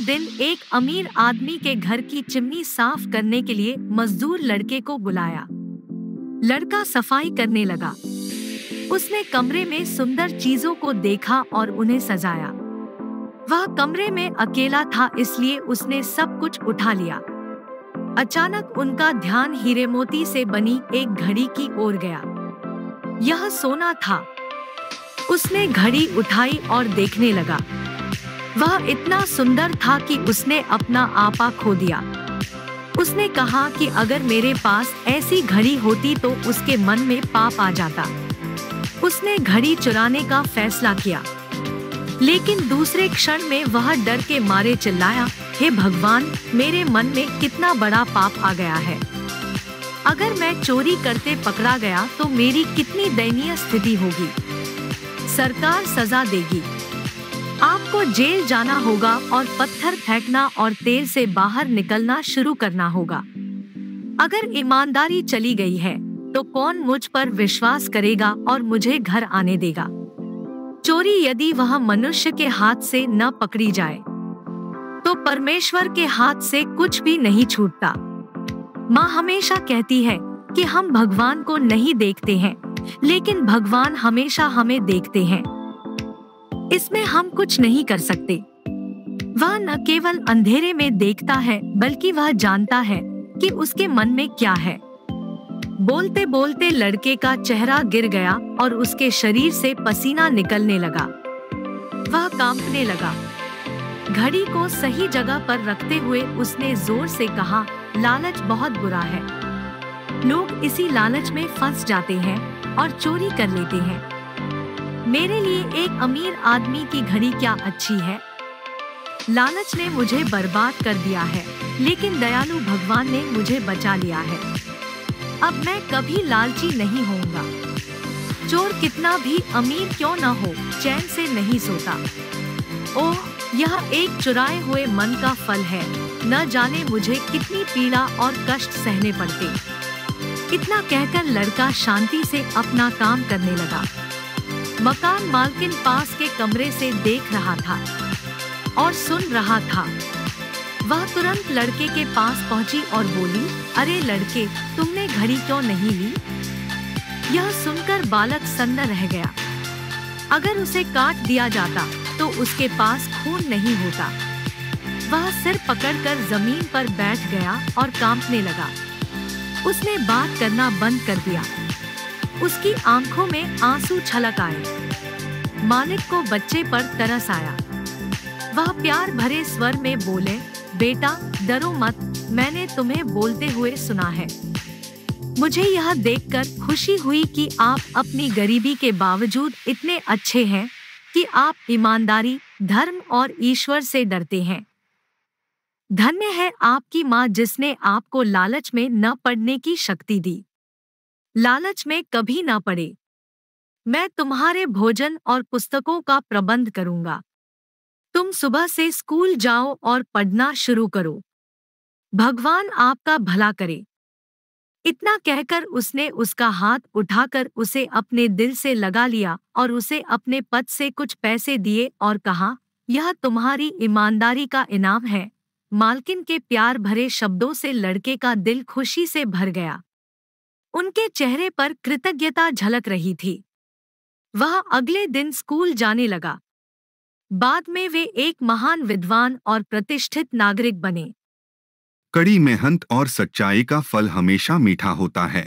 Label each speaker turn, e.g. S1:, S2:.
S1: दिन एक अमीर आदमी के घर की चिमनी साफ करने के लिए मजदूर लड़के को बुलाया। लड़का सफाई करने लगा। उसने कमरे में सुंदर चीजों को देखा और उन्हें सजाया। वह कमरे में अकेला था, इसलिए उसने सब कुछ उठा लिया। अचानक उनका ध्यान हीरे मोती से बनी एक घड़ी की ओर गया। यह सोना था। उसने घड़ी उठाई और देखने लगा। वह इतना सुंदर था कि उसने अपना आपा खो दिया। उसने कहा कि अगर मेरे पास ऐसी घड़ी होती तो उसके मन में पाप आ जाता। उसने घड़ी चुराने का फैसला किया, लेकिन दूसरे क्षण में वह डर के मारे चिल्लाया, हे भगवान, मेरे मन में कितना बड़ा पाप आ गया है। अगर मैं चोरी करते पकड़ा गया तो मेरी कितनी दयनीय स्थिति होगी। सरकार सजा देगी। आपको जेल जाना होगा और पत्थर फेंकना और तेल से बाहर निकलना शुरू करना होगा। अगर ईमानदारी चली गई है तो कौन मुझ पर विश्वास करेगा और मुझे घर आने देगा। चोरी यदि वह मनुष्य के हाथ से न पकड़ी जाए तो परमेश्वर के हाथ से कुछ भी नहीं छूटता। माँ हमेशा कहती है कि हम भगवान को नहीं देखते हैं, लेकिन भगवान हमेशा हमें देखते हैं। इसमें हम कुछ नहीं कर सकते। वह न केवल अंधेरे में देखता है, बल्कि वह जानता है कि उसके मन में क्या है। बोलते बोलते लड़के का चेहरा गिर गया और उसके शरीर से पसीना निकलने लगा। वह कांपने लगा। घड़ी को सही जगह पर रखते हुए उसने जोर से कहा, लालच बहुत बुरा है। लोग इसी लालच में फंस जाते हैं और चोरी कर लेते हैं। मेरे लिए एक अमीर आदमी की घड़ी क्या अच्छी है। लालच ने मुझे बर्बाद कर दिया है, लेकिन दयालु भगवान ने मुझे बचा लिया है। अब मैं कभी लालची नहीं होऊंगा। चोर कितना भी अमीर क्यों न हो, चैन से नहीं सोता। ओह, यह एक चुराए हुए मन का फल है। न जाने मुझे कितनी पीड़ा और कष्ट सहने पड़ते। इतना कहकर लड़का शांति से अपना काम करने लगा। मकान मालकिन पास के कमरे से देख रहा था और सुन रहा था। वह तुरंत लड़के के पास पहुंची और बोली, अरे लड़के, तुमने घड़ी क्यों नहीं ली? यह सुनकर बालक सन्न रह गया। अगर उसे काट दिया जाता तो उसके पास खून नहीं होता। वह सिर पकड़कर जमीन पर बैठ गया और कांपने लगा। उसने बात करना बंद कर दिया। उसकी आंखों में आंसू छलक आए। मालिक को बच्चे पर तरस आया। वह प्यार भरे स्वर में बोले, बेटा डरो मत, मैंने तुम्हें बोलते हुए सुना है। मुझे यह देखकर खुशी हुई कि आप अपनी गरीबी के बावजूद इतने अच्छे हैं कि आप ईमानदारी, धर्म और ईश्वर से डरते हैं। धन्य है आपकी माँ जिसने आपको लालच में न पड़ने की शक्ति दी। लालच में कभी न पड़े। मैं तुम्हारे भोजन और पुस्तकों का प्रबंध करूंगा। तुम सुबह से स्कूल जाओ और पढ़ना शुरू करो। भगवान आपका भला करे। इतना कहकर उसने उसका हाथ उठाकर उसे अपने दिल से लगा लिया और उसे अपने पद से कुछ पैसे दिए और कहा, यह तुम्हारी ईमानदारी का इनाम है। मालकिन के प्यार भरे शब्दों से लड़के का दिल खुशी से भर गया। उनके चेहरे पर कृतज्ञता झलक रही थी। वह अगले दिन स्कूल जाने लगा। बाद में वे एक महान विद्वान और प्रतिष्ठित नागरिक बने।
S2: कड़ी मेहनत और सच्चाई का फल हमेशा मीठा होता है।